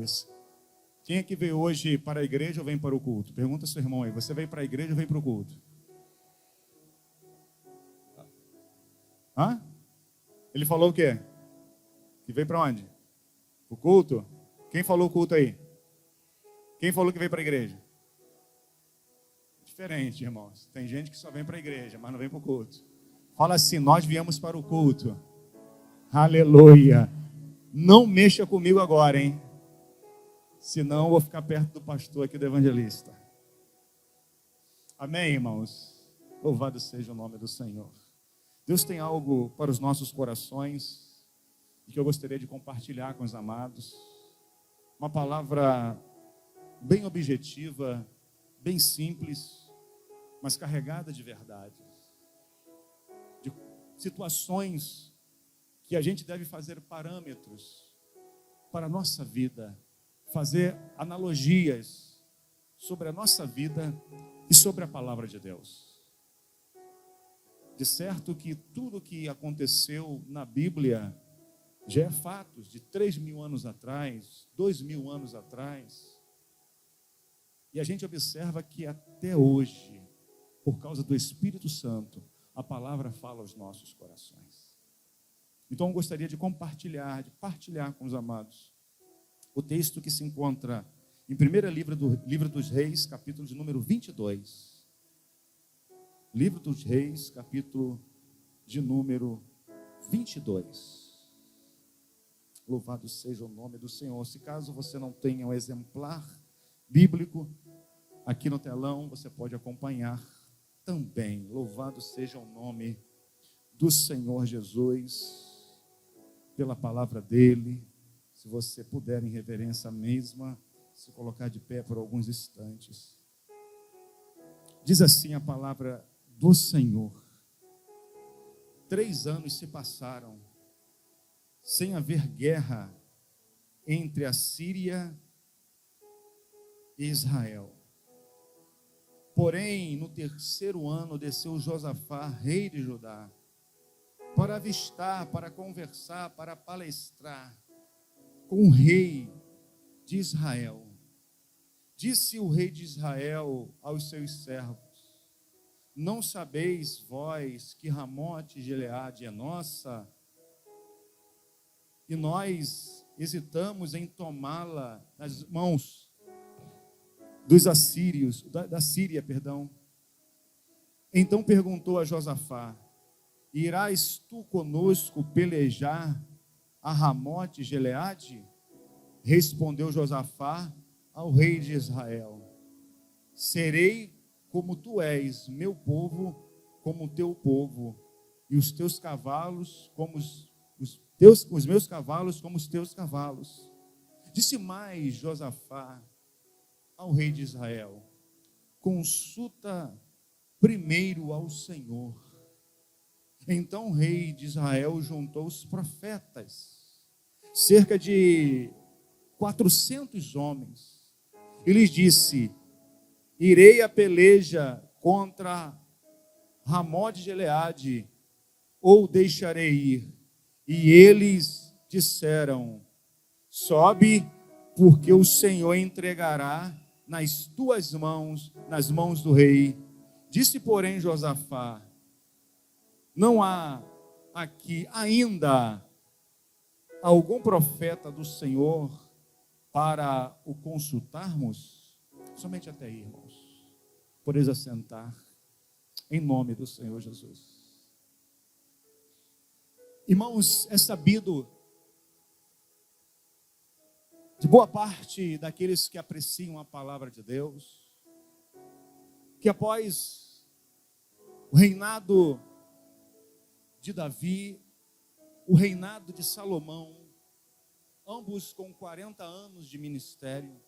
Jesus. Quem é que veio hoje para a igreja ou vem para o culto? Pergunta ao seu irmão aí, você veio para a igreja ou vem para o culto? Hã? Ele falou o quê? Que veio para onde? O culto? Quem falou o culto aí? Quem falou que veio para a igreja? Diferente, irmãos. Tem gente que só vem para a igreja, mas não vem para o culto. Fala assim, nós viemos para o culto. Aleluia. Não mexa comigo agora, hein? Senão eu vou ficar perto do pastor aqui, do evangelista. Amém, irmãos? Louvado seja o nome do Senhor. Deus tem algo para os nossos corações e que eu gostaria de compartilhar com os amados. Uma palavra bem objetiva, bem simples, mas carregada de verdade. De situações que a gente deve fazer parâmetros para a nossa vida, fazer analogias sobre a nossa vida e sobre a palavra de Deus. De certo que tudo que aconteceu na Bíblia já é fatos de 3.000 anos atrás, 2.000 anos atrás. E a gente observa que até hoje, por causa do Espírito Santo, a palavra fala aos nossos corações. Então eu gostaria de partilhar com os amados o texto que se encontra em 1º livro dos Reis, capítulo de número 22. Livro dos Reis, capítulo de número 22. Louvado seja o nome do Senhor. Se caso você não tenha um exemplar bíblico, aqui no telão você pode acompanhar também. Louvado seja o nome do Senhor Jesus, pela palavra dele. Se você puder, em reverência mesma, se colocar de pé por alguns instantes. Diz assim a palavra do Senhor: 3 anos se passaram sem haver guerra entre a Síria e Israel. Porém, no 3º ano desceu Josafá, rei de Judá, para avistar, para conversar, para palestrar com o rei de Israel. Disse o rei de Israel aos seus servos: não sabeis vós que Ramote Gileade é nossa? E nós hesitamos em tomá-la nas mãos dos assírios, da Síria, perdão. Então perguntou a Josafá: irás tu conosco pelejar a Ramote Gileade? Respondeu Josafá ao rei de Israel: serei como tu és, meu povo como o teu povo, e os teus cavalos como os meus cavalos como os teus cavalos. Disse mais Josafá ao rei de Israel: consulta primeiro ao Senhor. Então o rei de Israel juntou os profetas, cerca de 400 homens, e lhes disse: irei a peleja contra Ramote Gileade, ou deixarei ir? E eles disseram: sobe, porque o Senhor entregará nas tuas mãos, nas mãos do rei. Disse, porém, Josafá: não há aqui ainda algum profeta do Senhor para o consultarmos? Somente até aí, irmãos. Podeis assentar, em nome do Senhor Jesus. Irmãos, é sabido de boa parte daqueles que apreciam a palavra de Deus, que após o reinado de Davi, o reinado de Salomão, ambos com 40 anos de ministério,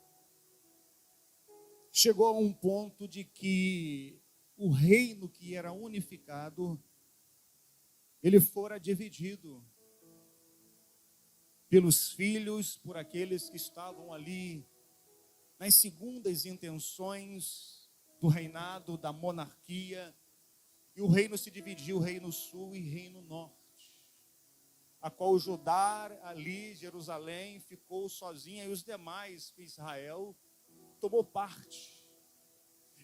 chegou a um ponto de que o reino que era unificado, ele fora dividido pelos filhos, por aqueles que estavam ali nas segundas intenções do reinado, da monarquia, e o reino se dividiu, reino sul e reino norte. a qual Judá ali, Jerusalém, ficou sozinha e os demais, Israel, tomou parte.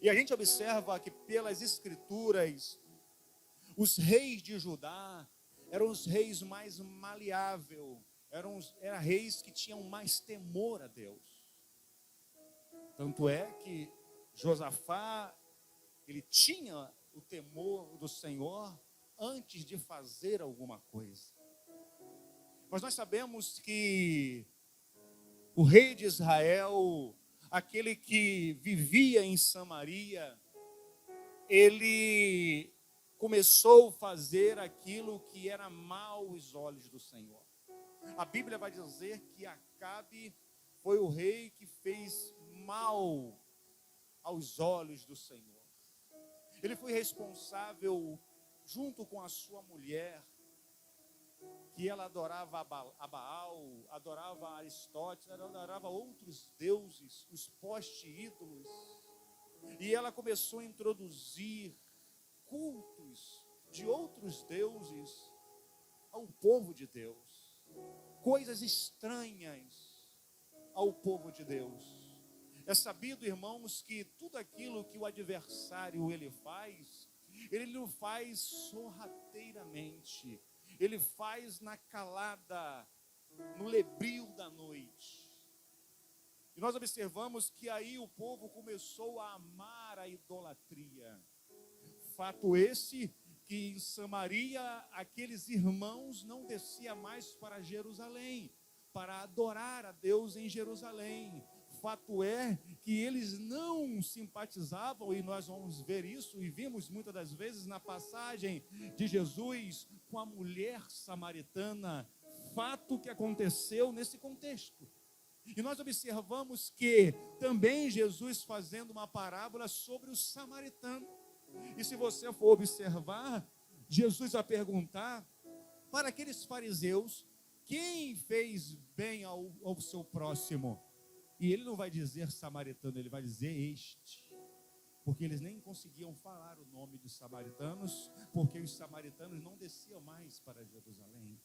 E a gente observa que pelas escrituras, os reis de Judá eram os reis mais maleáveis, eram reis que tinham mais temor a Deus. Tanto é que Josafá, ele tinha o temor do Senhor antes de fazer alguma coisa. Mas nós sabemos que o rei de Israel, aquele que vivia em Samaria, ele começou a fazer aquilo que era mal aos olhos do Senhor. A Bíblia vai dizer que Acabe foi o rei que fez mal aos olhos do Senhor. Ele foi responsável, junto com a sua mulher, que ela adorava a Baal, adorava a Aristóteles, adorava outros deuses, os poste-ídolos. E ela começou a introduzir cultos de outros deuses ao povo de Deus. Coisas estranhas ao povo de Deus. É sabido, irmãos, que tudo aquilo que o adversário ele não faz sorrateiramente. Ele faz na calada, no lebrio da noite. E nós observamos que aí o povo começou a amar a idolatria. Fato esse que em Samaria aqueles irmãos não desciam mais para Jerusalém, para adorar a Deus em Jerusalém. Fato é que eles não simpatizavam, e nós vamos ver isso, e vimos muitas das vezes na passagem de Jesus com a mulher samaritana, fato que aconteceu nesse contexto. E nós observamos que também Jesus fazendo uma parábola sobre o samaritano. E se você for observar, Jesus vai perguntar para aqueles fariseus, quem fez bem ao seu próximo? E ele não vai dizer samaritano, ele vai dizer este. Porque eles nem conseguiam falar o nome dos samaritanos, porque os samaritanos não desciam mais para Jerusalém.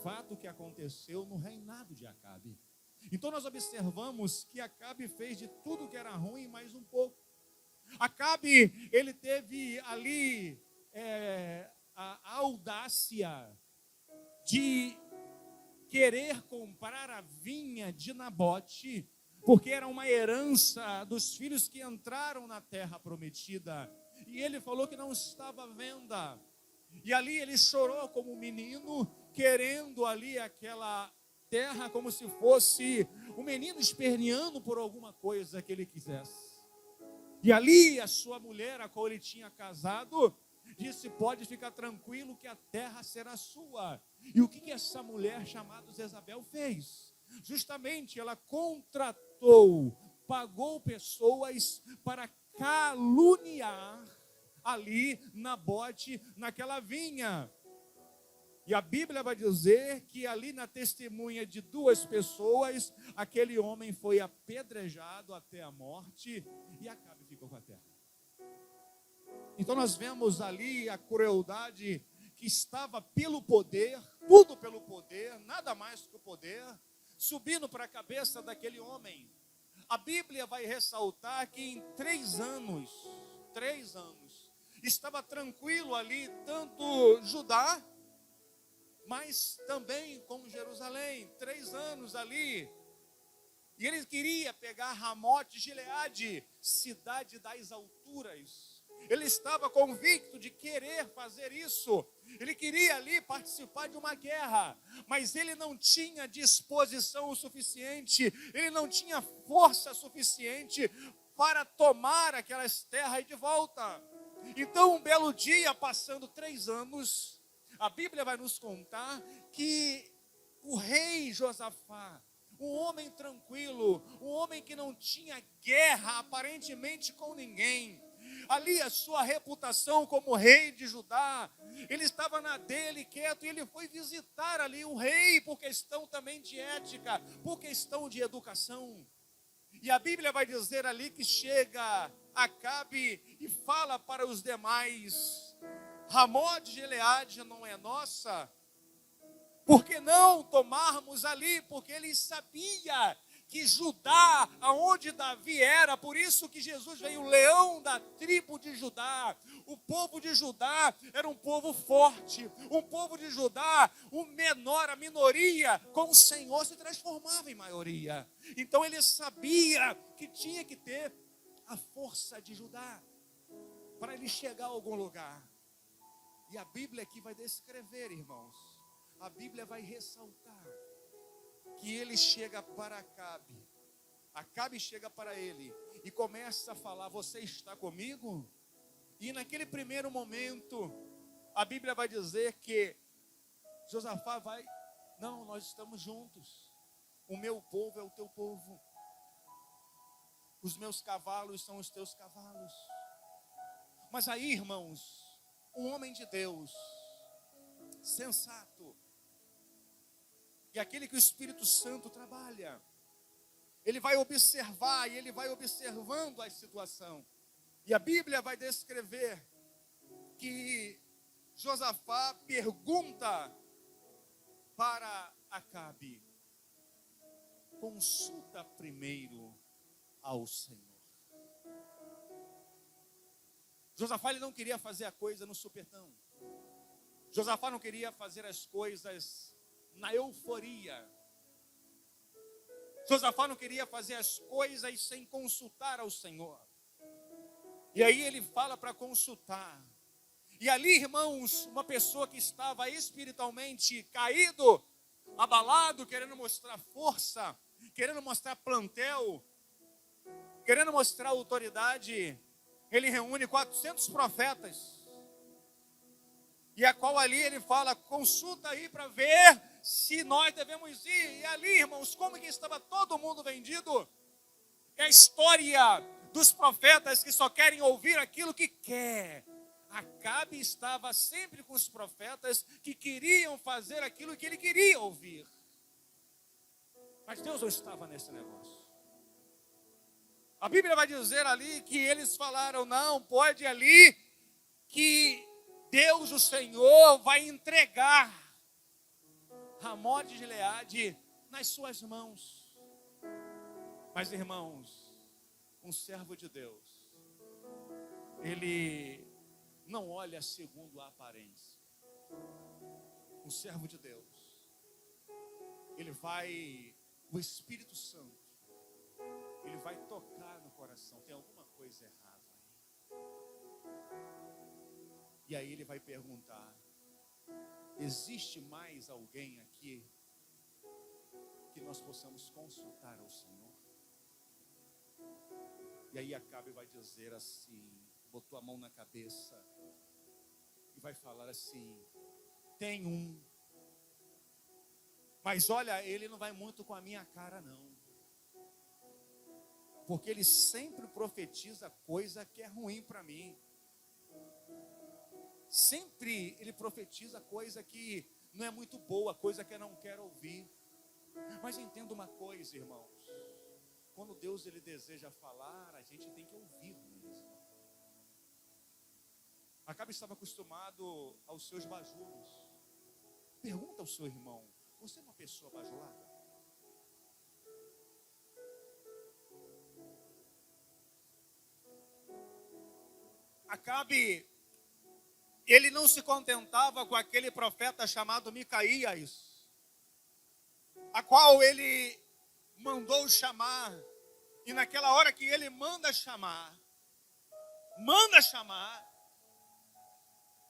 Fato que aconteceu no reinado de Acabe. Então nós observamos que Acabe fez de tudo que era ruim mais um pouco. Acabe, ele teve ali a audácia de querer comprar a vinha de Nabote, porque era uma herança dos filhos que entraram na terra prometida. E ele falou que não estava à venda. E ali ele chorou como um menino, querendo ali aquela terra como se fosse um menino esperneando por alguma coisa que ele quisesse. E ali a sua mulher, a qual ele tinha casado, disse, pode ficar tranquilo que a terra será sua. E o que essa mulher chamada Jezabel fez? Justamente ela contratou, pagou pessoas para caluniar ali Nabote naquela vinha. E a Bíblia vai dizer que ali na testemunha de duas pessoas, aquele homem foi apedrejado até a morte e Acabe ficou com a terra. Então nós vemos ali a crueldade que estava pelo poder, tudo pelo poder, nada mais que o poder, subindo para a cabeça daquele homem. A Bíblia vai ressaltar que em 3 anos, estava tranquilo ali, tanto Judá, mas também com Jerusalém, 3 anos ali. E ele queria pegar Ramote Gileade, cidade das alturas. Ele estava convicto de querer fazer isso. Ele queria ali participar de uma guerra, mas ele não tinha disposição o suficiente, ele não tinha força suficiente para tomar aquelas terras de volta. Então, um belo dia, passando 3 anos, a Bíblia vai nos contar que o rei Josafá, um homem tranquilo, um homem que não tinha guerra aparentemente com ninguém, ali a sua reputação como rei de Judá, ele estava na dele, quieto, e ele foi visitar ali o rei, por questão também de ética, por questão de educação. E a Bíblia vai dizer ali que chega Acabe e fala para os demais, Ramote Gileade não é nossa, Por que não tomarmos ali? Porque ele sabia que Judá, aonde Davi era, por isso que Jesus veio, o leão da tribo de Judá. O povo de Judá era um povo forte, um povo de Judá, o menor, a minoria, com o Senhor se transformava em maioria. Então ele sabia que tinha que ter a força de Judá para ele chegar a algum lugar. E a Bíblia aqui vai descrever, irmãos, a Bíblia vai ressaltar que ele chega para Acabe. Acabe chega para ele e começa a falar: você está comigo? E naquele primeiro momento, a Bíblia vai dizer que Josafá vai: não, nós estamos juntos. O meu povo é o teu povo. Os meus cavalos são os teus cavalos. Mas aí, irmãos, um homem de Deus, sensato, e aquele que o Espírito Santo trabalha, ele vai observar e ele vai observando a situação. E a Bíblia vai descrever que Josafá pergunta para Acabe: consulta primeiro ao Senhor. Josafá ele não queria fazer a coisa no supetão. Josafá não queria fazer as coisas na euforia. Josafá não queria fazer as coisas sem consultar ao Senhor. E aí ele fala para consultar. E ali, irmãos, uma pessoa que estava espiritualmente caído, abalado, querendo mostrar força, querendo mostrar plantel, querendo mostrar autoridade, ele reúne 400 profetas. E a qual ali ele fala: consulta aí para ver se nós devemos ir. E ali, irmãos, como que estava todo mundo vendido? É a história dos profetas que só querem ouvir aquilo que quer. Acabe estava sempre com os profetas que queriam fazer aquilo que ele queria ouvir. Mas Deus não estava nesse negócio. A Bíblia vai dizer ali que eles falaram: não, pode ali que Deus, o Senhor, vai entregar Ramode de Gileade nas suas mãos. Mas, irmãos, um servo de Deus, ele não olha segundo a aparência. Um servo de Deus, ele vai, o Espírito Santo, ele vai tocar no coração. Tem alguma coisa errada aí. E aí ele vai perguntar: existe mais alguém aqui que nós possamos consultar ao Senhor? E aí Acabe vai dizer assim, botou a mão na cabeça e vai falar assim: tem um, mas olha, ele não vai muito com a minha cara não, porque ele sempre profetiza coisa que é ruim para mim. Sempre ele profetiza coisa que não é muito boa, coisa que eu não quero ouvir. Mas entenda uma coisa, irmãos, quando Deus ele deseja falar, a gente tem que ouvir mesmo. Acabe estava acostumado aos seus bajulos. Pergunta ao seu irmão: você é uma pessoa bajulada? Acabe, ele não se contentava com aquele profeta chamado Micaías, a qual ele mandou chamar. E naquela hora que ele manda chamar,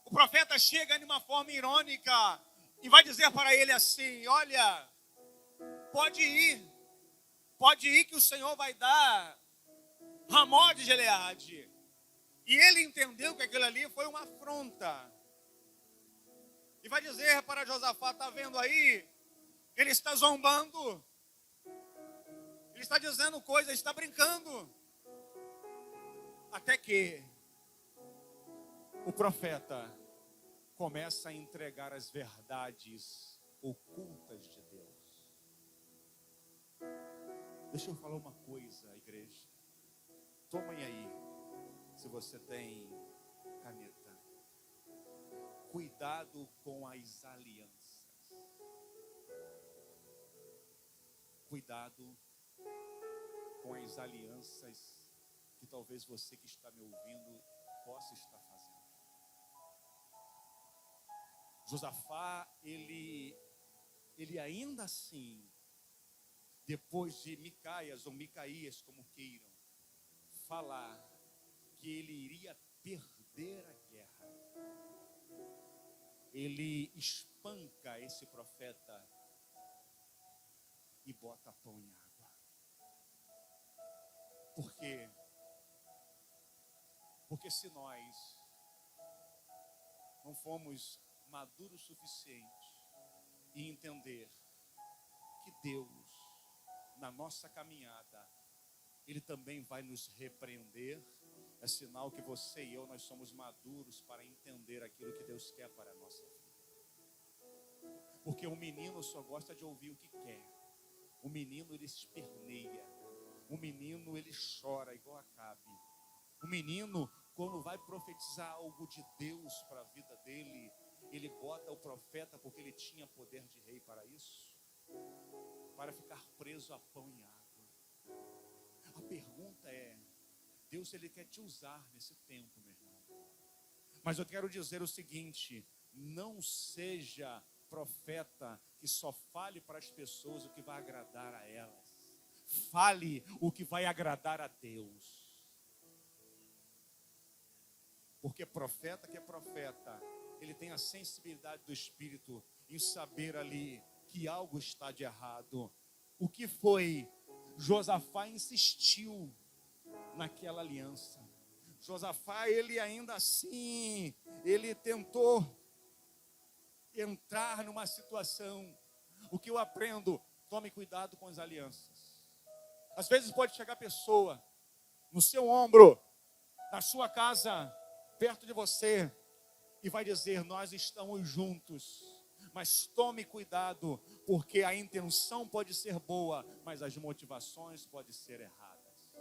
o profeta chega de uma forma irônica e vai dizer para ele assim: olha, pode ir que o Senhor vai dar Ramode de Gileade. E ele entendeu que aquilo ali foi uma afronta. E vai dizer para Josafá: está vendo aí? Ele está zombando. Ele está dizendo coisas, está brincando. Até que o profeta começa a entregar as verdades ocultas de Deus. Deixa eu falar uma coisa, igreja. Tomem aí, se você tem caneta. Cuidado com as alianças. cuidado com as alianças que talvez você que está me ouvindo possa estar fazendo. Josafá, ele ainda assim, depois de Micaias ou Micaías, como queiram, falar que ele iria perder a guerra, ele espanca esse profeta e bota pão em água. Por quê? Porque se nós não fomos maduros o suficiente e entender que Deus, na nossa caminhada, Ele também vai nos repreender, é sinal que você e eu, nós somos maduros para entender aquilo que Deus quer para a nossa vida. Porque o menino só gosta de ouvir o que quer. O menino, ele esperneia. O menino, ele chora igual Acabe. O menino, quando vai profetizar algo de Deus para a vida dele, ele bota o profeta porque ele tinha poder de rei para isso, para ficar preso a pão e água. A pergunta é, Deus, ele quer te usar nesse tempo, meu irmão. Mas eu quero dizer o seguinte, não seja profeta que só fale para as pessoas o que vai agradar a elas. Fale o que vai agradar a Deus. Porque profeta que é profeta, ele tem a sensibilidade do Espírito em saber ali que algo está de errado. O que foi? Josafá insistiu naquela aliança. Josafá, ele ainda assim, ele tentou entrar numa situação. O que eu aprendo? Tome cuidado com as alianças. Às vezes pode chegar pessoa no seu ombro, na sua casa, perto de você, e vai dizer, nós estamos juntos. Mas tome cuidado, porque a intenção pode ser boa, mas as motivações podem ser erradas.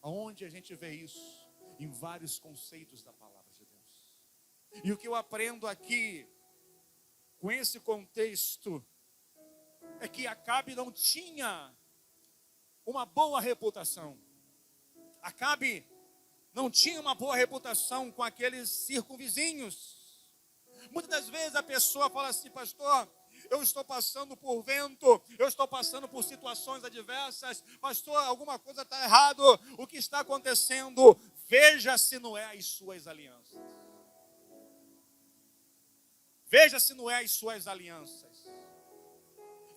Aonde a gente vê isso? Em vários conceitos da palavra de Deus. E o que eu aprendo aqui, com esse contexto, é que Acabe não tinha uma boa reputação. Acabe não tinha uma boa reputação com aqueles circunvizinhos. Muitas das vezes a pessoa fala assim, pastor, eu estou passando por vento, eu estou passando por situações adversas, pastor, alguma coisa está errado, o que está acontecendo? Veja se não é as suas alianças. Veja se não é as suas alianças.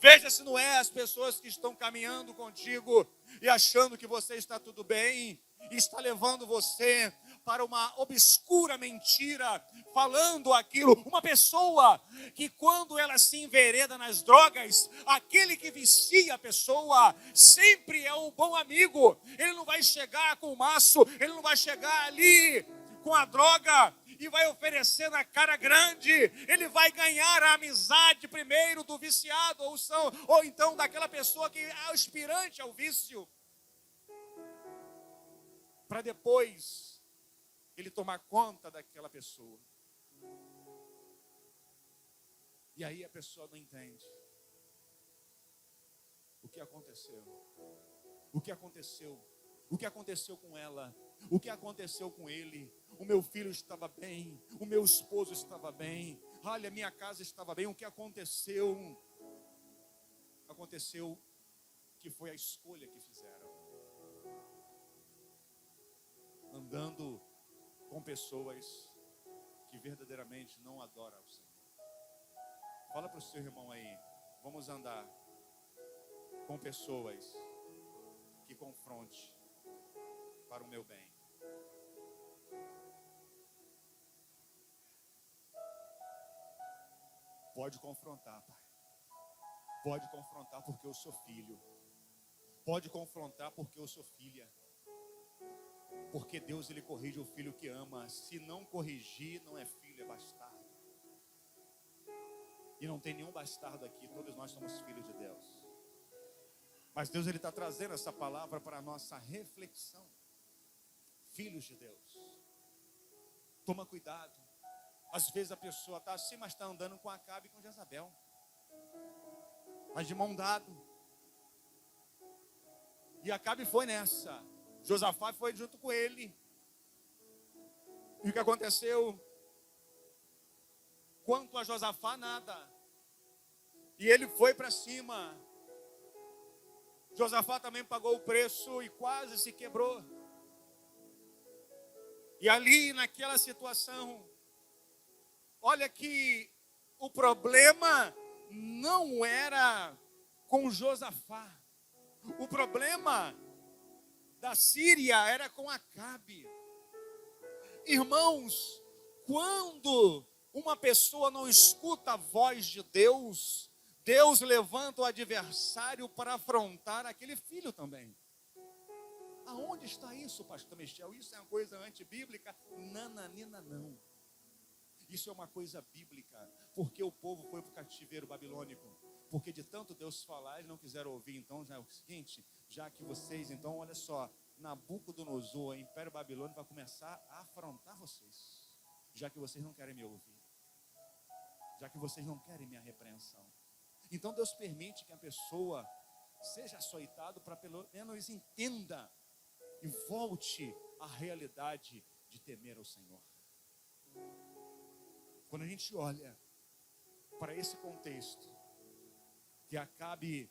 Veja se não é as pessoas que estão caminhando contigo e achando que você está tudo bem, e está levando você para uma obscura mentira, falando aquilo. Uma pessoa que quando ela se envereda nas drogas, aquele que vicia a pessoa sempre é o bom amigo. Ele não vai chegar com o maço, ele não vai chegar ali com a droga e vai oferecer na cara grande. Ele vai ganhar a amizade primeiro do viciado, ou então daquela pessoa que é aspirante ao vício, para depois ele tomar conta daquela pessoa. E aí a pessoa não entende o que aconteceu. O que aconteceu? O que aconteceu com ela? O que aconteceu com ele? O meu filho estava bem, o meu esposo estava bem, olha, minha casa estava bem. O que aconteceu? Aconteceu que foi a escolha que fizeram. Andando com pessoas que verdadeiramente não adoram o Senhor. Fala para o seu irmão aí, vamos andar com pessoas que confronte para o meu bem. Pode confrontar, pai. Pode confrontar porque eu sou filho. Pode confrontar porque eu sou filha. Porque Deus, ele corrige o filho que ama. Se não corrigir, não é filho, é bastardo. E não tem nenhum bastardo aqui, todos nós somos filhos de Deus. Mas Deus, ele está trazendo essa palavra para a nossa reflexão. Filhos de Deus, toma cuidado. Às vezes a pessoa está assim, mas está andando com Acabe e com Jezabel. mas de mão dada. E Acabe foi nessa. Josafá foi junto com ele. E o que aconteceu? Quanto a Josafá, nada. E ele foi para cima. Josafá também pagou o preço e quase se quebrou. E ali, naquela situação, olha que o problema não era com Josafá. O problema da Síria era com Acabe. Irmãos, quando uma pessoa não escuta a voz de Deus, Deus levanta o adversário para afrontar aquele filho também. Aonde está isso, pastor Michel? Isso é uma coisa antibíblica? Nananina, não. Isso é uma coisa bíblica, porque o povo foi para o cativeiro babilônico. Porque de tanto Deus falar, eles não quiseram ouvir. Então, já é o seguinte, já que vocês, então, olha só, Nabucodonosor, o Império Babilônico, vai começar a afrontar vocês, já que vocês não querem me ouvir, já que vocês não querem minha repreensão. Então, Deus permite que a pessoa seja açoitado para pelo menos entenda e volte à realidade de temer ao Senhor. Quando a gente olha para esse contexto, que Acabe,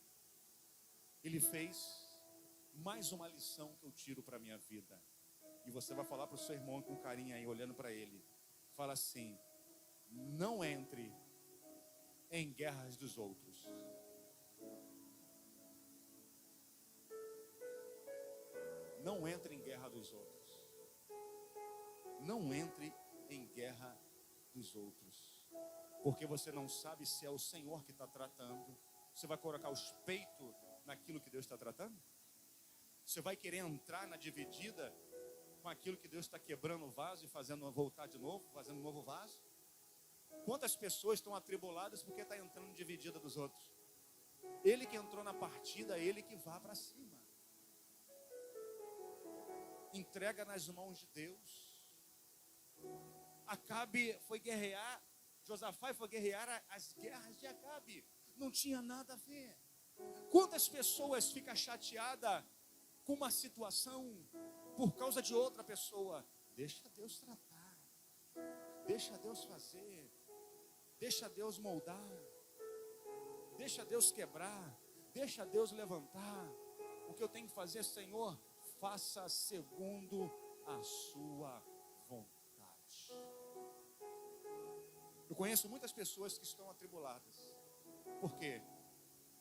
ele fez mais uma lição que eu tiro para a minha vida. E você vai falar para o seu irmão com carinho aí, olhando para ele. Fala assim: não entre em guerras dos outros. Não entre em guerra dos outros. Não entre em guerra dos outros. Porque você não sabe se é o Senhor que está tratando. Você vai colocar os peitos naquilo que Deus está tratando? Você vai querer entrar na dividida com aquilo que Deus está quebrando o vaso e fazendo voltar de novo, fazendo um novo vaso? Quantas pessoas estão atribuladas porque está entrando em dividida dos outros? Ele que entrou na partida, ele que vá para cima. Entrega nas mãos de Deus. Acabe foi guerrear, Josafá foi guerrear as guerras de Acabe. Não tinha nada a ver. Quantas pessoas ficam chateadas com uma situação por causa de outra pessoa? Deixa Deus tratar. Deixa Deus fazer. Deixa Deus moldar. Deixa Deus quebrar. Deixa Deus levantar. O que eu tenho que fazer, Senhor, faça segundo a sua vontade. Eu conheço muitas pessoas que estão atribuladas. Por quê?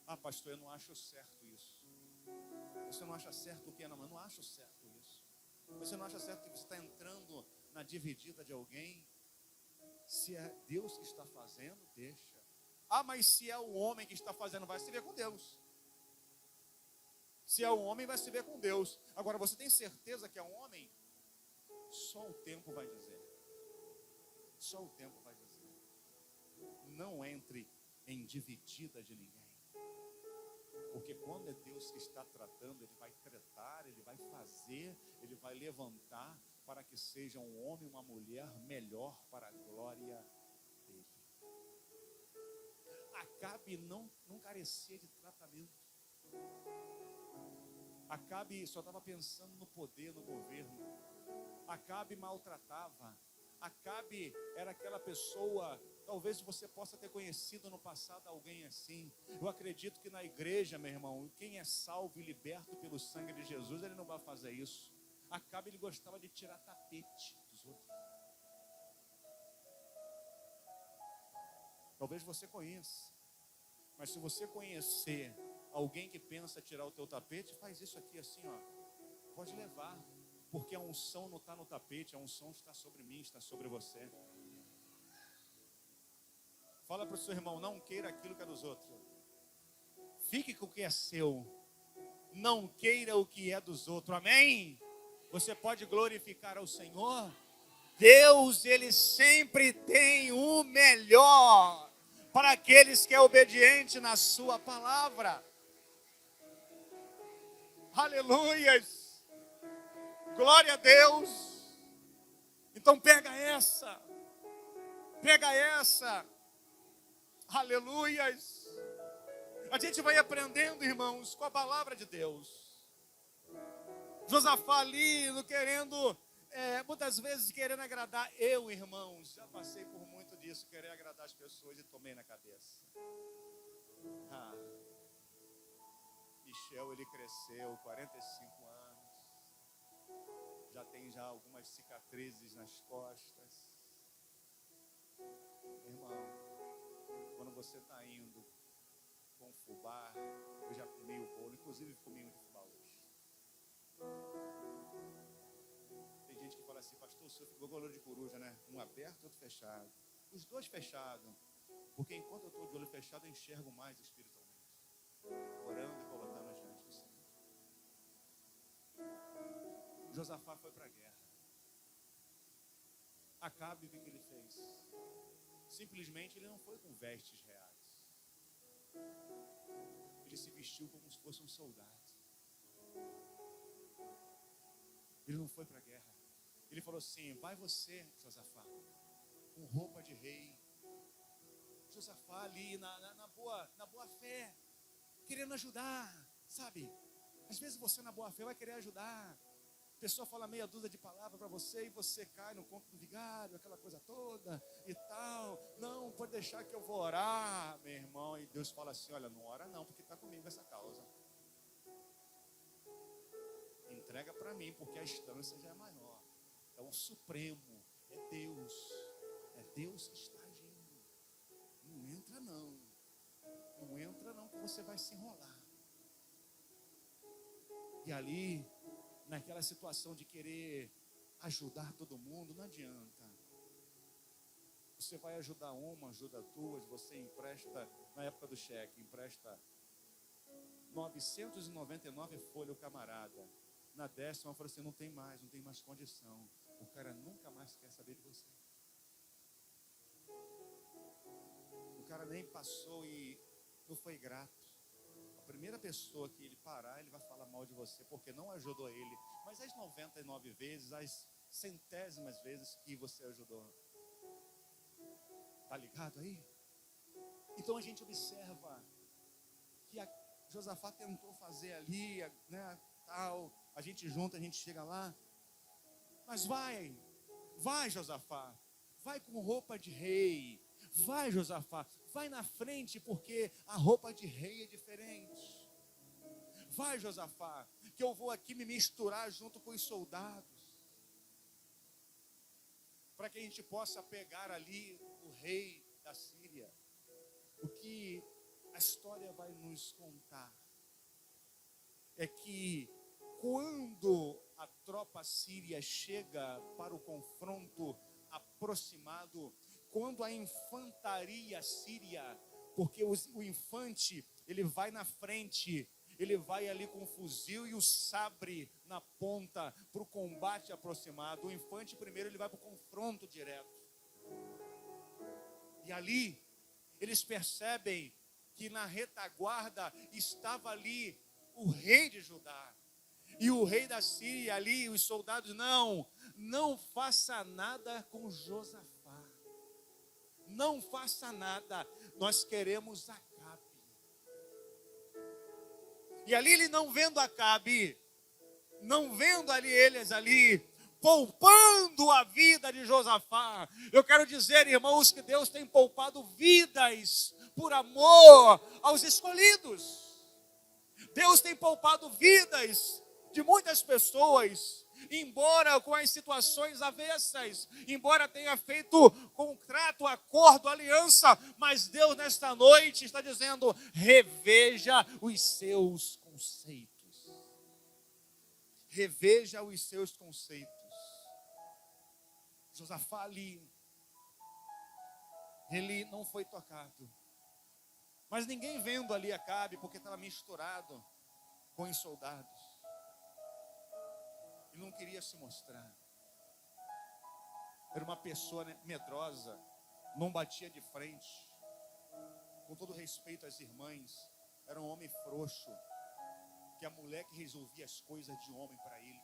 Ah, pastor, eu não acho certo isso. Você não acha certo o quê? Não, eu não acho certo isso. Você não acha certo que você está entrando na dividida de alguém? Se é Deus que está fazendo, deixa. Ah, mas se é o homem que está fazendo, vai se ver com Deus. Se é o homem, vai se ver com Deus. Agora, você tem certeza que é um homem? Só o tempo vai dizer. Só o tempo vai dizer. Não entre em dividida de ninguém. Porque quando é Deus que está tratando, Ele vai tratar, Ele vai fazer, Ele vai levantar para que seja um homem, uma mulher melhor para a glória dEle. Acabe não carecia de tratamento. Acabe só estava pensando no poder, no governo. Acabe maltratava. Acabe era aquela pessoa, talvez você possa ter conhecido no passado alguém assim. Eu acredito que na igreja, meu irmão, quem é salvo e liberto pelo sangue de Jesus, ele não vai fazer isso. Acabe, ele gostava de tirar tapete dos outros. Talvez você conheça, mas se você conhecer alguém que pensa tirar o teu tapete, faz isso aqui assim, ó. Pode levar. Porque a unção não está no tapete, a unção está sobre mim, está sobre você. Fala para o seu irmão, não queira aquilo que é dos outros. Fique com o que é seu. Não queira o que é dos outros. Amém? Você pode glorificar ao Senhor. Deus, Ele sempre tem o melhor para aqueles que é obediente na sua palavra. Aleluias. Glória a Deus. Então pega essa. Aleluias. A gente vai aprendendo, irmãos, com a palavra de Deus. Josafá ali, querendo, muitas vezes querendo agradar. Eu, irmãos, já passei por muito disso, querer agradar as pessoas e tomei na cabeça. Michel, ele cresceu, 45 anos. Já tem algumas cicatrizes nas costas. Irmão, quando você está indo com fubá, eu já comi o bolo, inclusive comi um de fubá hoje. Tem gente que fala assim, pastor, o senhor ficou com olho de coruja, né? Um aberto e outro fechado. Os dois fechados, porque enquanto eu estou de olho fechado, eu enxergo mais espiritualmente. Orando e colocando diante do Senhor. Josafá foi para a guerra. Acabe, o que ele fez? Simplesmente ele não foi com vestes reais. Ele se vestiu como se fosse um soldado. Ele não foi para a guerra. Ele falou assim, vai você, Josafá, com roupa de rei. Josafá ali na boa fé, querendo ajudar, sabe? Às vezes você na boa fé vai querer ajudar. A pessoa fala meia dúzia de palavras para você e você cai no conto do vigário, aquela coisa toda e tal. Não, pode deixar que eu vou orar, meu irmão. E Deus fala assim, olha, não ora não, porque está comigo essa causa. Entrega para mim, porque a instância já é maior. É o Supremo, é Deus. É Deus que está agindo. Não entra não. Não entra não, que você vai se enrolar. E ali, naquela situação de querer ajudar todo mundo, não adianta. Você vai ajudar uma, ajuda duas, você empresta, na época do cheque, empresta 999 folhas o camarada. Na 10ª, falou assim, não tem mais condição. O cara nunca mais quer saber de você. O cara nem passou e não foi grato. A primeira pessoa que ele parar, ele vai falar mal de você, porque não ajudou ele. Mas as 99 vezes, as centésimas vezes que você ajudou. Tá ligado aí? Então a gente observa que Josafá tentou fazer ali, né, tal. A gente junta, a gente chega lá. Mas vai Josafá. Vai com roupa de rei. Vai, Josafá. Vai na frente, porque a roupa de rei é diferente. Vai, Josafá, que eu vou aqui me misturar junto com os soldados. Para que a gente possa pegar ali o rei da Síria. O que a história vai nos contar é que quando a tropa síria chega para o confronto aproximado, quando a infantaria síria, porque o infante, ele vai na frente, ele vai ali com o fuzil e o sabre na ponta para o combate aproximado. O infante primeiro, ele vai para o confronto direto. E ali, eles percebem que na retaguarda estava ali o rei de Judá. E o rei da Síria ali, os soldados, não faça nada com Josafá. Não faça nada, nós queremos Acabe. E ali ele não vendo Acabe, não vendo ali eles ali, poupando a vida de Josafá. Eu quero dizer, irmãos, que Deus tem poupado vidas por amor aos escolhidos. Deus tem poupado vidas de muitas pessoas, embora com as situações avessas, embora tenha feito contrato, acordo, aliança, mas Deus nesta noite está dizendo, reveja os seus conceitos. Reveja os seus conceitos. Josafá ali, ele não foi tocado. Mas ninguém vendo ali Acabe, porque estava misturado com os soldados. Ele não queria se mostrar. Era uma pessoa medrosa, não batia de frente. Com todo respeito às irmãs, era um homem frouxo, que a mulher que resolvia as coisas de homem para ele.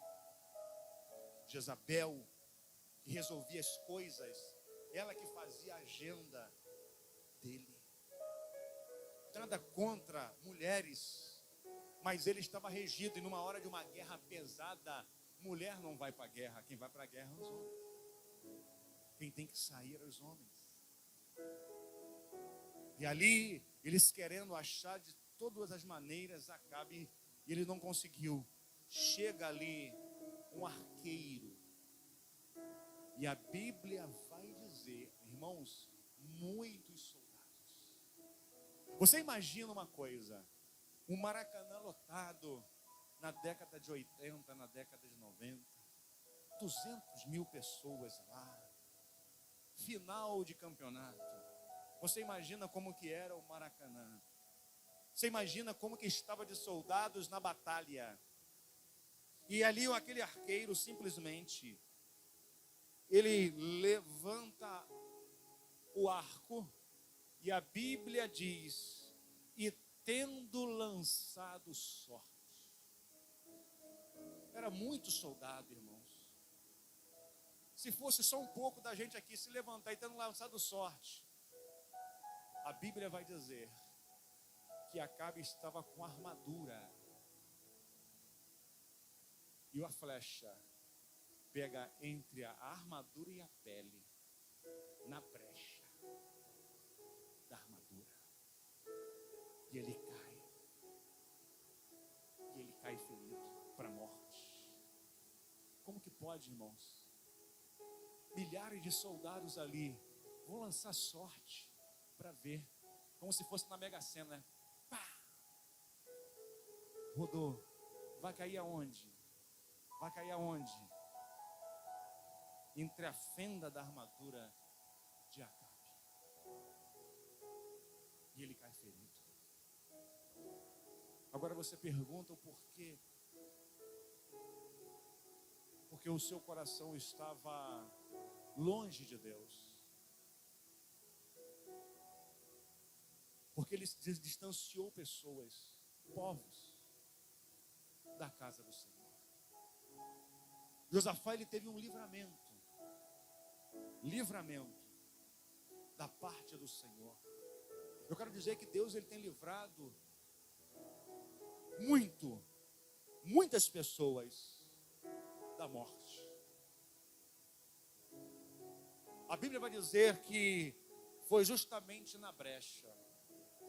Jezabel, que resolvia as coisas, ela que fazia a agenda dele. nada contra mulheres, mas ele estava regido, e numa hora de uma guerra pesada, mulher não vai para a guerra, quem vai para a guerra são os homens. Quem tem que sair são os homens. E ali, eles querendo achar de todas as maneiras Acabe, e ele não conseguiu. Chega ali um arqueiro, e a Bíblia vai dizer, irmãos, muitos soldados. Você imagina uma coisa, um Maracanã lotado na década de 80, na década de 90, 200 mil pessoas lá, final de campeonato. Você imagina como que era o Maracanã? Você imagina como que estava de soldados na batalha? E ali aquele arqueiro simplesmente, ele levanta o arco, e a Bíblia diz, e tendo lançado sorte. Era muito soldado, irmãos. Se fosse só um pouco da gente aqui se levantar e tendo lançado sorte, a Bíblia vai dizer que Acabe estava com armadura, e a flecha pega entre a armadura e a pele, na brecha da armadura, e ele cai ferido para a morte. Como que pode, irmãos? Milhares de soldados ali vão lançar sorte para ver, como se fosse na Mega Sena, né? Pá! Rodou. Vai cair aonde? Vai cair aonde? Entre a fenda da armadura de Acabe. E ele cai ferido. Agora você pergunta o porquê. Porque o seu coração estava longe de Deus. Porque ele distanciou pessoas, povos, da casa do Senhor. Josafá, ele teve um livramento da parte do Senhor. Eu quero dizer que Deus, ele tem livrado muitas pessoas da morte. A Bíblia vai dizer que foi justamente na brecha.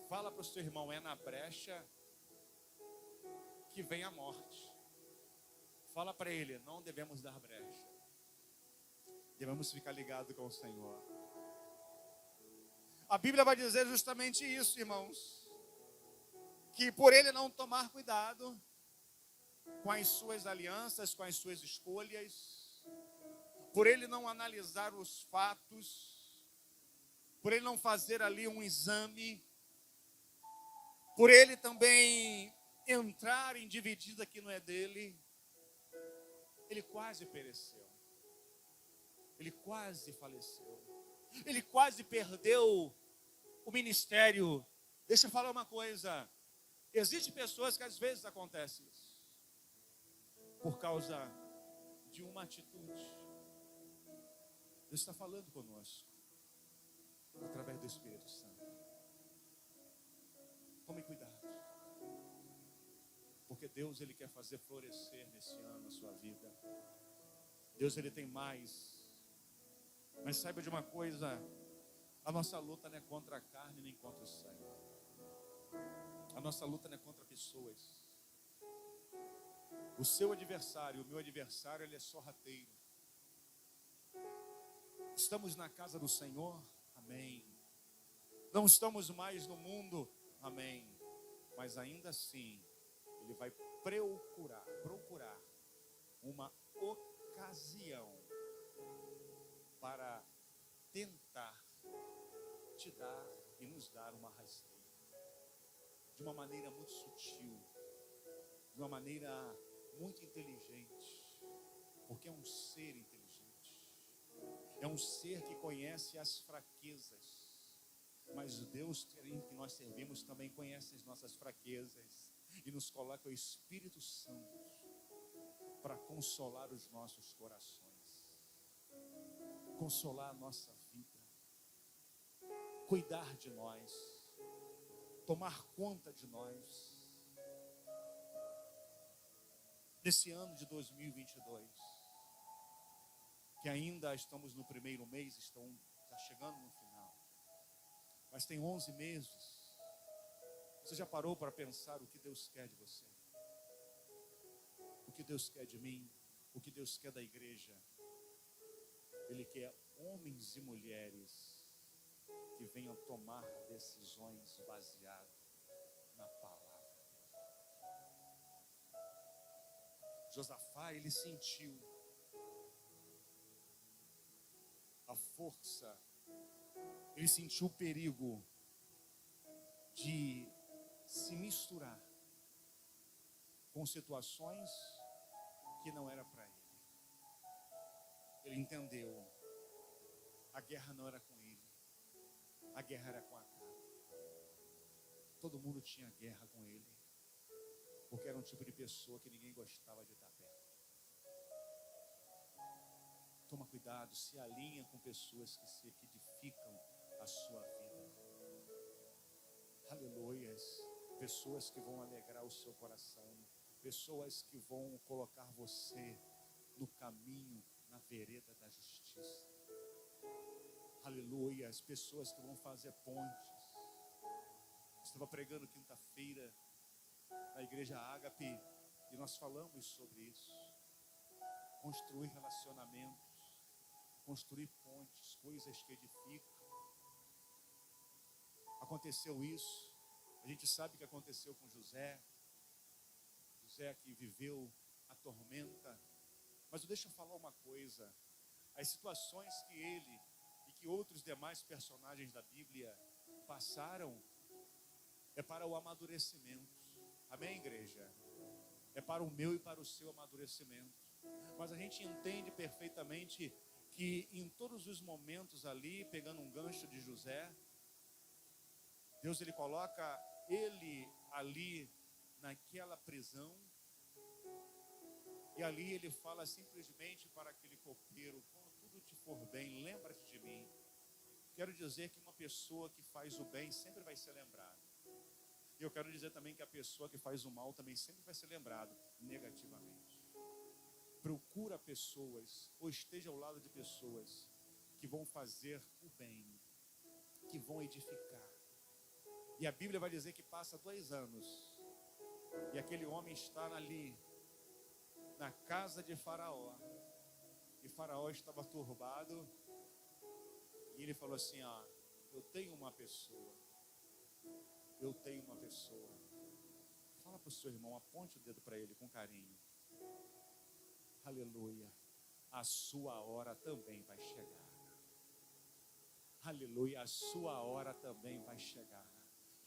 Fala para o seu irmão, é na brecha que vem a morte. Fala para ele, não devemos dar brecha. Devemos ficar ligados com o Senhor. A Bíblia vai dizer justamente isso, irmãos. Que por ele não tomar cuidado com as suas alianças, com as suas escolhas, por ele não analisar os fatos, por ele não fazer ali um exame, por ele também entrar em dividida que não é dele, ele quase pereceu. Ele quase faleceu. Ele quase perdeu o ministério. Deixa eu falar uma coisa. Existem pessoas que às vezes acontece isso. Por causa de uma atitude. Deus está falando conosco. Através do Espírito Santo. Tome cuidado. Porque Deus, ele quer fazer florescer nesse ano a sua vida. Deus, ele tem mais. Mas saiba de uma coisa, a nossa luta não é contra a carne nem contra o sangue. A nossa luta não é contra pessoas. O seu adversário, o meu adversário, ele é sorrateiro. Estamos na casa do Senhor, amém. Não estamos mais no mundo, amém. Mas ainda assim, ele vai procurar uma ocasião para tentar te dar e nos dar uma rasteira. De uma maneira muito sutil, de uma maneira muito inteligente, porque é um ser inteligente, é um ser que conhece as fraquezas, mas o Deus que nós servimos também conhece as nossas fraquezas e nos coloca o Espírito Santo para consolar os nossos corações, consolar a nossa vida, cuidar de nós, tomar conta de nós. Nesse ano de 2022, que ainda estamos no primeiro mês, está chegando no final, mas tem 11 meses. Você já parou para pensar o que Deus quer de você? O que Deus quer de mim? O que Deus quer da igreja? Ele quer homens e mulheres que venham tomar decisões baseadas na palavra. Josafá, ele sentiu a força, ele sentiu o perigo de se misturar com situações que não era para ele. Ele entendeu, a guerra não era com ele, a guerra era com Acabe. Todo mundo tinha guerra com ele, porque era um tipo de pessoa que ninguém gostava de estar perto. Toma cuidado, se alinha com pessoas que edificam a sua vida. Aleluias. Pessoas que vão alegrar o seu coração, pessoas que vão colocar você no caminho, na vereda da justiça. Aleluia, as pessoas que vão fazer pontes. Estava pregando quinta-feira na igreja Ágape e nós falamos sobre isso. Construir relacionamentos, construir pontes, coisas que edificam. Aconteceu isso. A gente sabe que aconteceu com José. José que viveu a tormenta. Mas deixa eu falar uma coisa. As situações que ele e que outros demais personagens da Bíblia passaram é para o amadurecimento. Amém, igreja? É para o meu e para o seu amadurecimento. Mas a gente entende perfeitamente que em todos os momentos ali, pegando um gancho de José, Deus ele coloca ele ali naquela prisão. E ali ele fala simplesmente para aquele copeiro: quando tudo te for bem, lembra-te de mim. Quero dizer que uma pessoa que faz o bem sempre vai ser lembrada. E eu quero dizer também que a pessoa que faz o mal também sempre vai ser lembrada negativamente. Procura pessoas, ou esteja ao lado de pessoas que vão fazer o bem, que vão edificar. E a Bíblia vai dizer que passa 2 anos e aquele homem está ali na casa de Faraó, e Faraó estava turbado, e ele falou assim: eu tenho uma pessoa. Fala para o seu irmão, aponte o dedo para ele com carinho. Aleluia, a sua hora também vai chegar. Aleluia, a sua hora também vai chegar.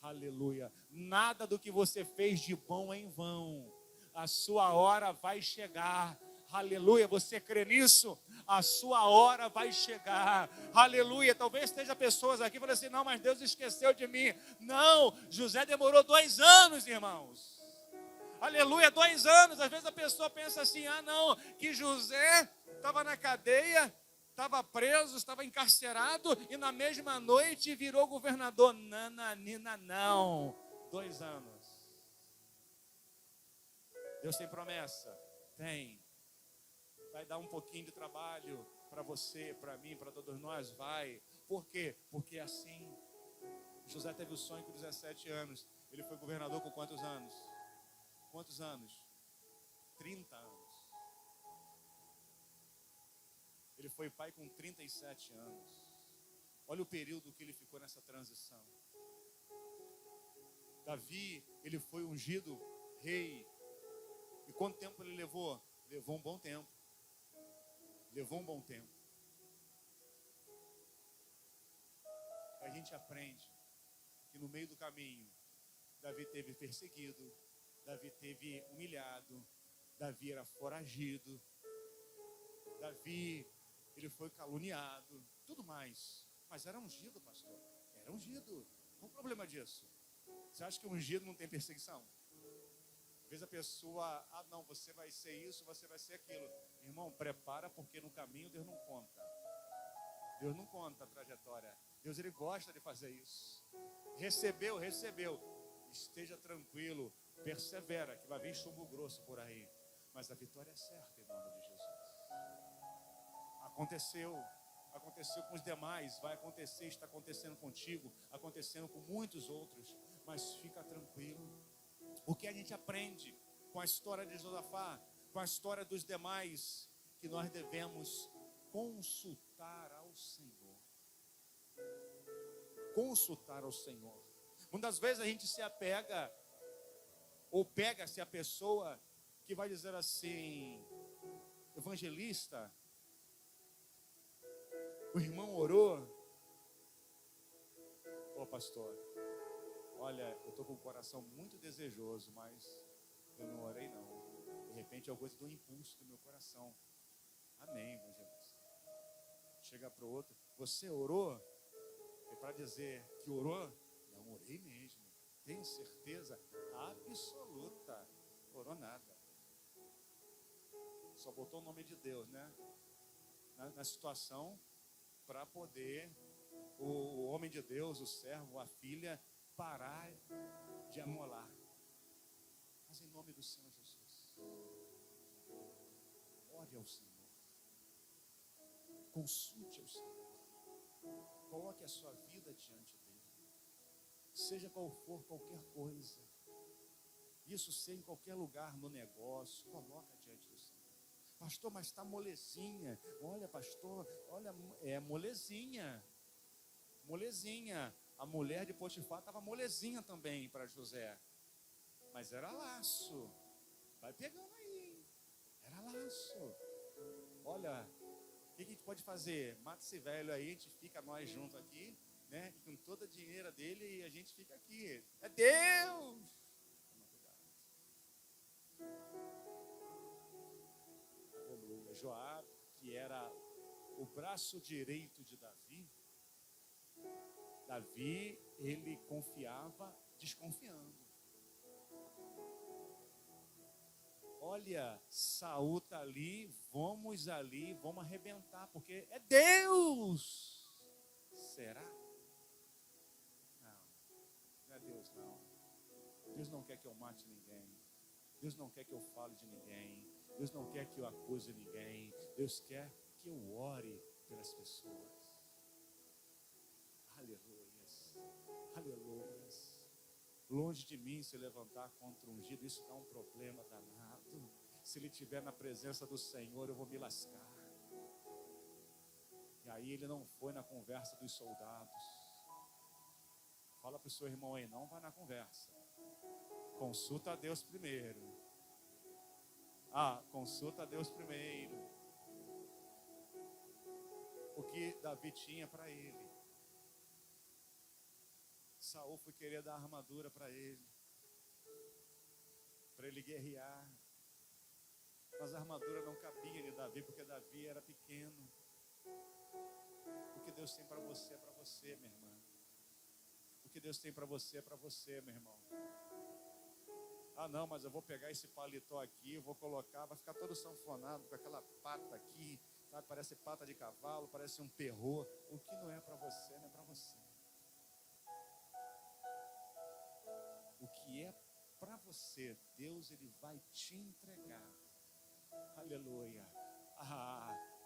Aleluia, nada do que você fez de bom é em vão. A sua hora vai chegar. Aleluia, você crê nisso? A sua hora vai chegar. Aleluia, talvez esteja pessoas aqui falando assim: não, mas Deus esqueceu de mim. Não, José demorou 2 anos, irmãos. Aleluia, 2 anos. Às vezes a pessoa pensa assim: não, que José estava na cadeia, estava preso, estava encarcerado e na mesma noite virou governador. Nananina, não. 2 anos. Deus tem promessa? Tem. Vai dar um pouquinho de trabalho para você, para mim, para todos nós? Vai. Por quê? Porque assim, José teve o sonho com 17 anos. Ele foi governador com quantos anos? Quantos anos? 30 anos. Ele foi pai com 37 anos. Olha o período que ele ficou nessa transição. Davi, ele foi ungido rei. E quanto tempo ele levou? Levou um bom tempo. A gente aprende que no meio do caminho, Davi teve perseguido, Davi teve humilhado, Davi era foragido, Davi, ele foi caluniado, tudo mais. Mas era ungido, pastor. Era ungido. Qual o problema disso? Você acha que o ungido não tem perseguição? Às vezes a pessoa, não, você vai ser isso, você vai ser aquilo. Irmão, prepara, porque no caminho Deus não conta. Deus não conta a trajetória. Deus, Ele gosta de fazer isso. Recebeu. Esteja tranquilo, persevera, que vai vir chumbo grosso por aí. Mas a vitória é certa em nome de Jesus. Aconteceu com os demais, vai acontecer, está acontecendo contigo, acontecendo com muitos outros. Mas fica tranquilo. O que a gente aprende com a história de Josafá, com a história dos demais, que nós devemos consultar ao Senhor. Consultar ao Senhor. Muitas vezes a gente se apega, ou pega-se a pessoa que vai dizer assim: evangelista, o irmão orou. Ô pastor, olha, eu estou com o coração muito desejoso, mas eu não orei não. De repente é uma coisa do impulso do meu coração. Amém, evangelista. Chega para o outro: você orou? E para dizer que orou, não orei mesmo. Tenho certeza absoluta. Orou nada. Só botou o nome de Deus, né? Na situação, para poder o homem de Deus, o servo, a filha, parar de amolar. Mas em nome do Senhor Jesus, ore ao Senhor. Consulte ao Senhor. Coloque a sua vida diante dele. Seja qual for qualquer coisa. Isso ser em qualquer lugar no negócio, coloca diante do Senhor. Pastor, mas está molezinha. Olha, pastor, olha, é molezinha. Molezinha. A mulher de Potifar estava molezinha também para José. Mas era laço. Vai pegando aí. Era laço. Olha, o que a gente pode fazer? Mata esse velho aí, a gente fica nós juntos aqui, né? Com toda a dinheira dele e a gente fica aqui. É Deus! Toma cuidado. Aleluia. Joabe, que era o braço direito de Davi, ele confiava desconfiando. Olha, Saul está ali, vamos arrebentar, porque é Deus. Será? Não é Deus não. Deus não quer que eu mate ninguém. Deus não quer que eu fale de ninguém. Deus não quer que eu acuse ninguém. Deus quer que eu ore pelas pessoas. Aleluias. Aleluias. Longe de mim se levantar contra o ungido, isso dá um problema danado. Se ele estiver na presença do Senhor, eu vou me lascar. E aí ele não foi na conversa dos soldados. Fala para o seu irmão aí, não vai na conversa. Consulta a Deus primeiro. Consulta a Deus primeiro. O que Davi tinha para ele. Saul foi querer dar armadura para ele guerrear. Mas a armadura não cabia em Davi, porque Davi era pequeno. O que Deus tem para você é para você, minha irmã. O que Deus tem para você é para você, meu irmão. Não, mas eu vou pegar esse paletó aqui, eu vou colocar, vai ficar todo sanfonado com aquela pata aqui, sabe? Parece pata de cavalo, parece um perro. O que não é para você, não é para você. O que é para você, Deus, Ele vai te entregar. Aleluia.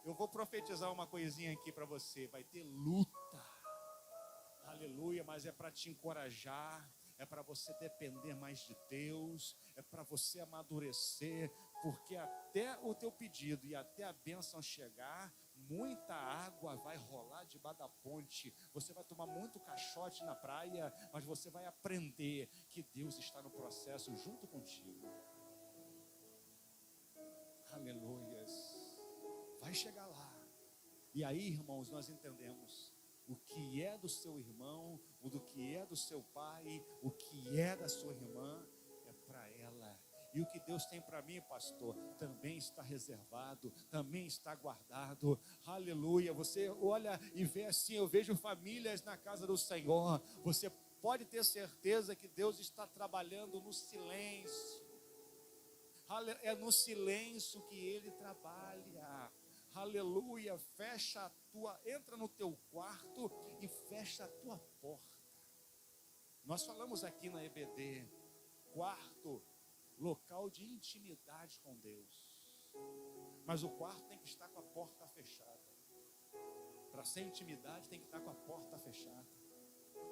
Eu vou profetizar uma coisinha aqui para você. Vai ter luta. Aleluia, mas é para te encorajar. É para você depender mais de Deus. É para você amadurecer. Porque até o teu pedido e até a bênção chegar, muita água vai rolar debaixo da ponte. Você vai tomar muito caixote na praia, mas você vai aprender que Deus está no processo junto contigo. Aleluias. Vai chegar lá. E aí, irmãos, nós entendemos o que é do seu irmão, o do que é do seu pai, o que é da sua irmã, é para ela. E o que Deus tem para mim, pastor, também está reservado, também está guardado. Aleluia. Você olha e vê assim, eu vejo famílias na casa do Senhor. Você pode ter certeza que Deus está trabalhando no silêncio. É no silêncio que Ele trabalha. aleluia, entra no teu quarto e fecha a tua porta. Nós falamos aqui na EBD, quarto, local de intimidade com Deus. Mas o quarto tem que estar com a porta fechada. Para ser intimidade tem que estar com a porta fechada.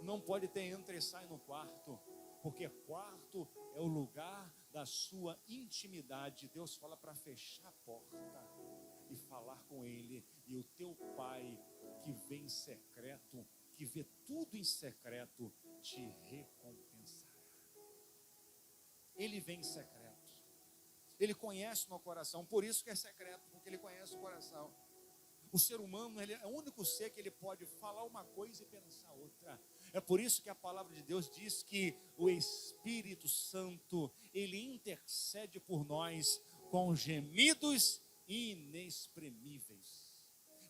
Não pode ter entra e sai no quarto, porque quarto é o lugar da sua intimidade. Deus fala para fechar a porta e falar com Ele. E o teu Pai que vê em secreto, que vê tudo em secreto, te recompensará. Ele vê em secreto. Ele conhece o nosso coração, por isso que é secreto, porque Ele conhece o coração. O ser humano, ele é o único ser que ele pode falar uma coisa e pensar outra. É por isso que a palavra de Deus diz que o Espírito Santo, ele intercede por nós com gemidos inexprimíveis.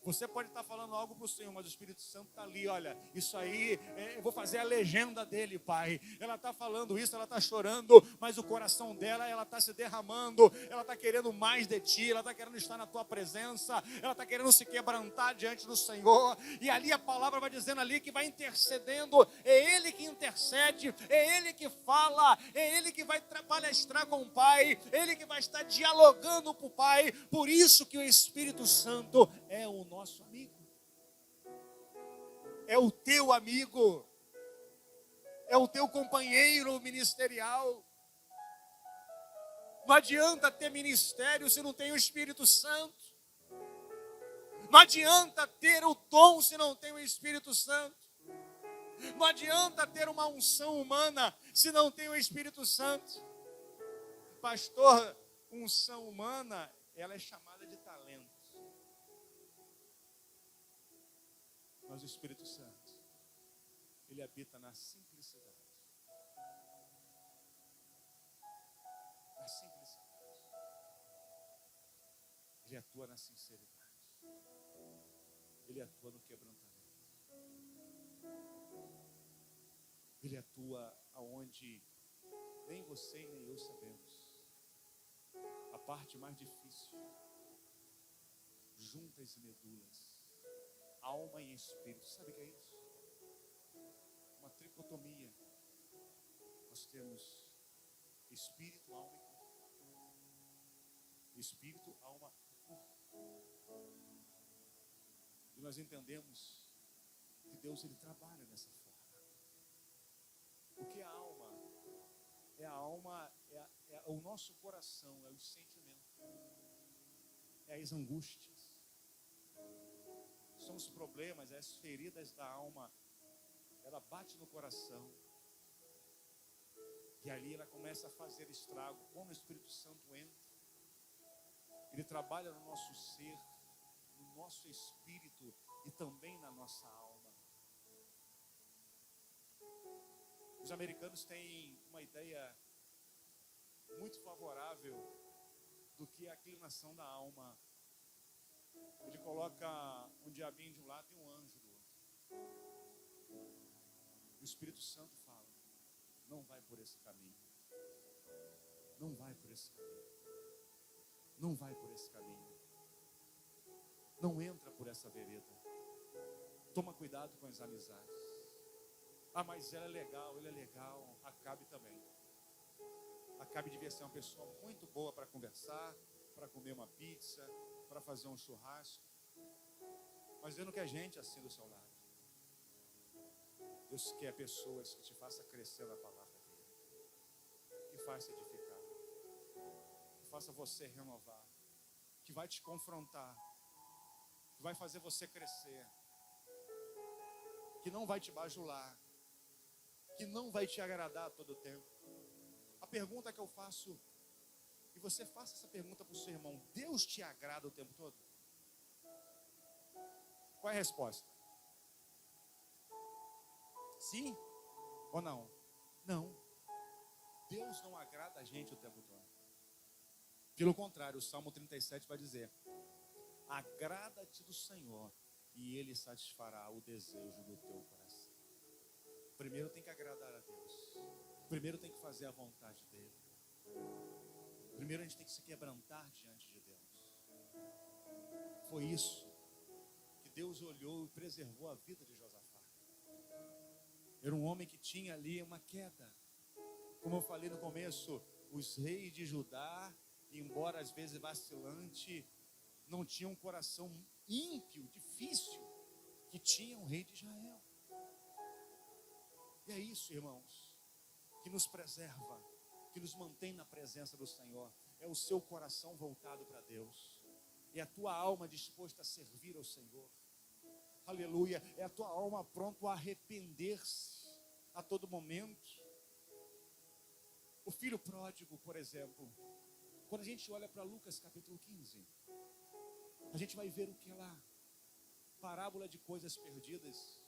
Você pode estar falando algo para o Senhor, mas o Espírito Santo está ali, olha, isso aí, eu vou fazer a legenda dele, Pai. Ela está falando isso, ela está chorando, mas o coração dela, ela está se derramando, ela está querendo mais de ti, ela está querendo estar na tua presença, ela está querendo se quebrantar diante do Senhor, e ali a palavra vai dizendo ali que vai intercedendo, é Ele que intercede, é Ele que fala, é Ele que vai palestrar com o Pai, é Ele que vai estar dialogando com o Pai. Por isso que o Espírito Santo é o nosso amigo, é o teu amigo, é o teu companheiro ministerial. Não adianta ter ministério se não tem o Espírito Santo, não adianta ter o dom se não tem o Espírito Santo, não adianta ter uma unção humana se não tem o Espírito Santo. Pastor, unção humana, ela é chamada de talento. Mas o Espírito Santo, ele habita na simplicidade. Na simplicidade. Ele atua na sinceridade. Ele atua no quebrantamento. Ele atua aonde nem você e nem eu sabemos. A parte mais difícil, juntas e medulas, alma e espírito. Sabe o que é isso? Uma tricotomia. Nós temos espírito, alma e corpo. Espírito, alma e corpo. E nós entendemos que Deus, ele trabalha dessa forma. Porque a alma é o nosso coração, é os sentimentos, é as angústias, são os problemas, as feridas da alma. Ela bate no coração e ali ela começa a fazer estrago. Quando o Espírito Santo entra, ele trabalha no nosso ser, no nosso espírito e também na nossa alma. Os americanos têm uma ideia muito favorável do que é a inclinação da alma. Ele coloca um diabinho de um lado e um anjo do outro. O Espírito Santo fala: não vai por esse caminho. Não vai por esse caminho. Não vai por esse caminho. Não entra por essa vereda. Toma cuidado com as amizades. Ah, mas ela é legal, ele é legal. Acabe também. Acabe devia ser uma pessoa muito boa para conversar, para comer uma pizza, para fazer um churrasco. Mas Deus não quer gente assim do seu lado. Deus quer pessoas que te façam crescer na palavra dele, que faça edificar, que faça você renovar, que vai te confrontar, que vai fazer você crescer, que não vai te bajular, que não vai te agradar todo o tempo. A pergunta que eu faço, e você faça essa pergunta para o seu irmão: Deus te agrada o tempo todo? Qual é a resposta? Sim ou não? Não. Deus não agrada a gente o tempo todo. Pelo contrário, o Salmo 37 vai dizer: agrada-te do Senhor e Ele satisfará o desejo do teu coração. Primeiro tem que agradar a Deus. Primeiro tem que fazer a vontade dEle. Primeiro a gente tem que se quebrantar diante de Deus. Foi isso que Deus olhou e preservou a vida de Josafá. Era um homem que tinha ali uma queda. Como eu falei no começo, os reis de Judá, embora às vezes vacilante, não tinham um coração ímpio, difícil, que tinha um rei de Israel. E é isso, irmãos, que nos preserva, que nos mantém na presença do Senhor. É o seu coração voltado para Deus. É a tua alma disposta a servir ao Senhor. Aleluia. É a tua alma pronta a arrepender-se a todo momento. O filho pródigo, por exemplo, quando a gente olha para Lucas capítulo 15, a gente vai ver o que é lá? Parábola de coisas perdidas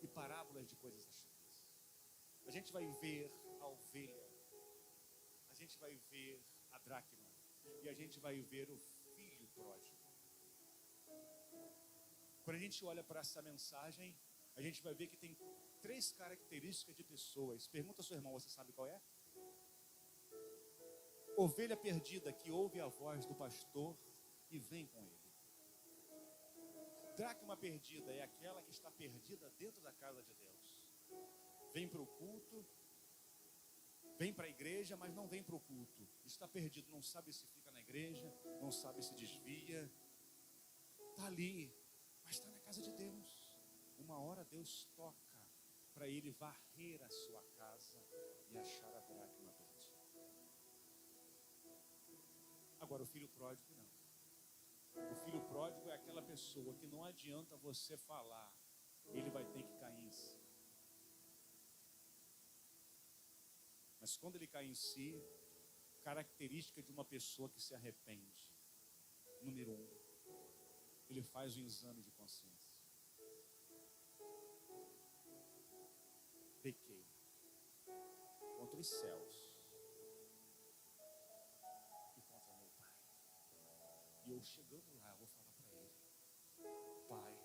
e parábolas de coisas achadas. A gente vai ver a ovelha, a gente vai ver a dracma e a gente vai ver o filho pródigo. Quando a gente olha para essa mensagem, a gente vai ver que tem 3 características de pessoas. Pergunta ao seu irmão, você sabe qual é? Ovelha perdida que ouve a voz do pastor e vem com ele. Dracma perdida é aquela que está perdida dentro da casa de Deus. Vem para o culto, vem para a igreja, mas não vem para o culto. Está perdido, não sabe se fica na igreja, não sabe se desvia. Está ali, mas está na casa de Deus. Uma hora Deus toca para ele varrer a sua casa e achar a dracma perdida. Agora o filho pródigo não. O filho pródigo é aquela pessoa que não adianta você falar, ele vai ter que cair em si. Mas quando ele cai em si, característica de uma pessoa que se arrepende. Número 1, ele faz um exame de consciência. Pequei contra os céus e contra meu pai. E eu chegando lá, eu vou falar para ele: Pai,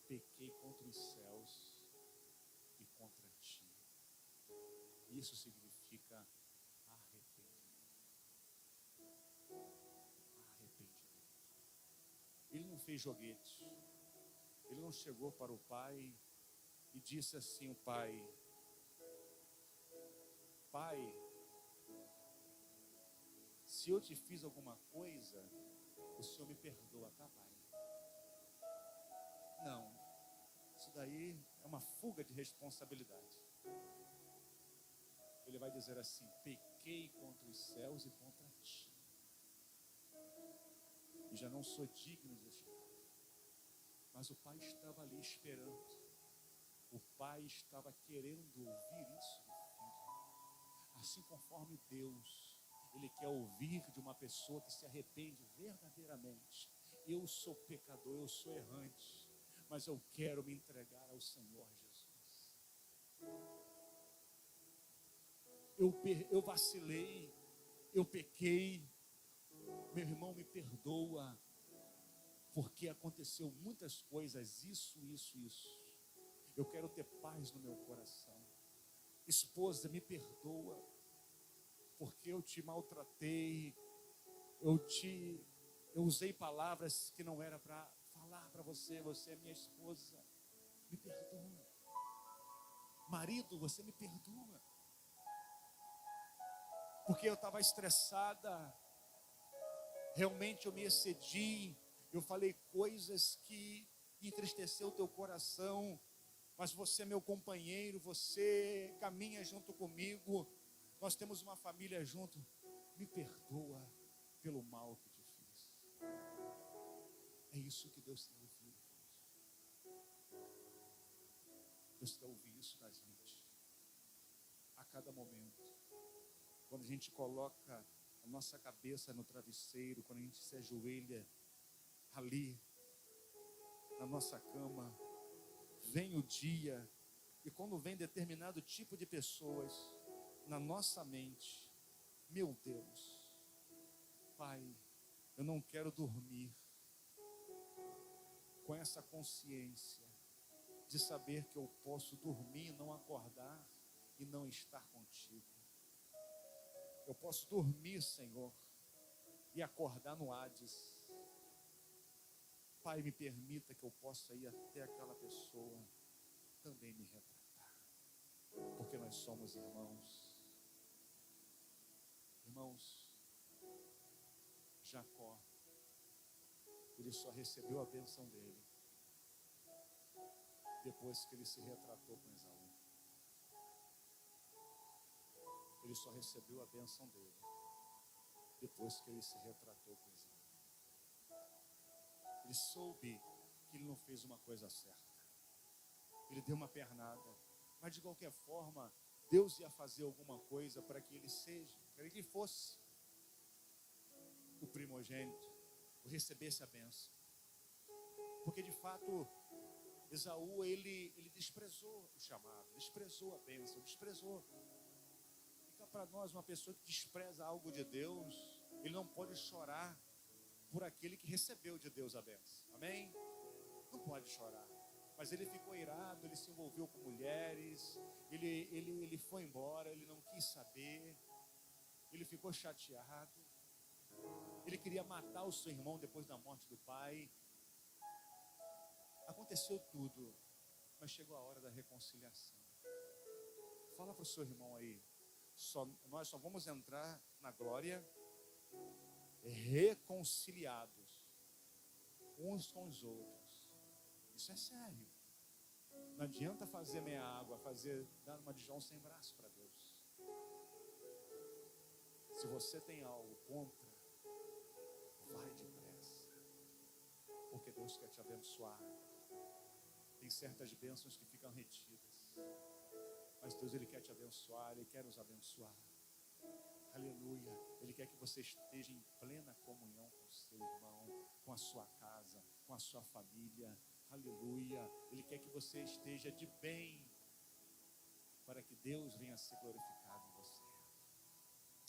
pequei contra os céus e contra ti. Isso significa arrependimento. Ele não fez joguete. Ele não chegou para o pai e disse assim: o pai, se eu te fiz alguma coisa, o Senhor me perdoa, tá, pai? Não, isso daí é uma fuga de responsabilidade. Ele vai dizer assim: pequei contra os céus e contra ti, e já não sou digno de estar. Mas o pai estava ali esperando. O pai estava querendo ouvir isso do filho. Assim conforme Deus, Ele quer ouvir de uma pessoa que se arrepende verdadeiramente. Eu sou pecador, eu sou errante, mas eu quero me entregar ao Senhor Jesus. Eu vacilei, eu pequei, meu irmão, me perdoa, porque aconteceu muitas coisas, isso. Eu quero ter paz no meu coração. Esposa, me perdoa, porque eu te maltratei, eu usei palavras que não era para falar para você. Você é minha esposa, me perdoa. Marido, você me perdoa, porque eu estava estressada, realmente eu me excedi, eu falei coisas que entristeceu o teu coração, mas você é meu companheiro, você caminha junto comigo, nós temos uma família junto, me perdoa pelo mal que te fiz. É isso que Deus quer ouvir. Deus quer ouvir isso da gente, a cada momento. Quando a gente coloca a nossa cabeça no travesseiro, quando a gente se ajoelha ali na nossa cama, vem o dia, e quando vem determinado tipo de pessoas na nossa mente, meu Deus, Pai, eu não quero dormir com essa consciência de saber que eu posso dormir e não acordar e não estar contigo. Eu posso dormir, Senhor, e acordar no Hades. Pai, me permita que eu possa ir até aquela pessoa, também me retratar, porque nós somos irmãos. Irmãos, Jacó, ele só recebeu a bênção dele depois que ele se retratou com Esaú. Ele só recebeu a bênção dele depois que ele se retratou com Esaú. Ele soube que ele não fez uma coisa certa. Ele deu uma pernada, mas de qualquer forma, Deus ia fazer alguma coisa para que ele seja, para que ele fosse o primogênito, ou recebesse a bênção. Porque de fato, Esaú, ele desprezou o chamado, desprezou a bênção, desprezou. Fica para nós, uma pessoa que despreza algo de Deus, ele não pode chorar por aquele que recebeu de Deus a bênção. Amém? Não pode chorar. Mas ele ficou irado, ele se envolveu com mulheres, ele foi embora, ele não quis saber, ele ficou chateado, ele queria matar o seu irmão depois da morte do pai. Aconteceu tudo, mas chegou a hora da reconciliação. Fala para o seu irmão aí, nós só vamos entrar na glória reconciliados uns com os outros. Isso é sério. Não adianta fazer meia água, dar uma de João sem braço para Deus. Se você tem algo contra, vai depressa, porque Deus quer te abençoar. Tem certas bênçãos que ficam retidas, mas Deus, Ele quer te abençoar, Ele quer nos abençoar. Aleluia. Ele quer que você esteja em plena comunhão com o seu irmão, com a sua casa, com a sua família. Aleluia. Ele quer que você esteja de bem, para que Deus venha ser glorificado em você.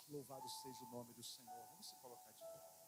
Louvado seja o nome do Senhor. Vamos se colocar de pé.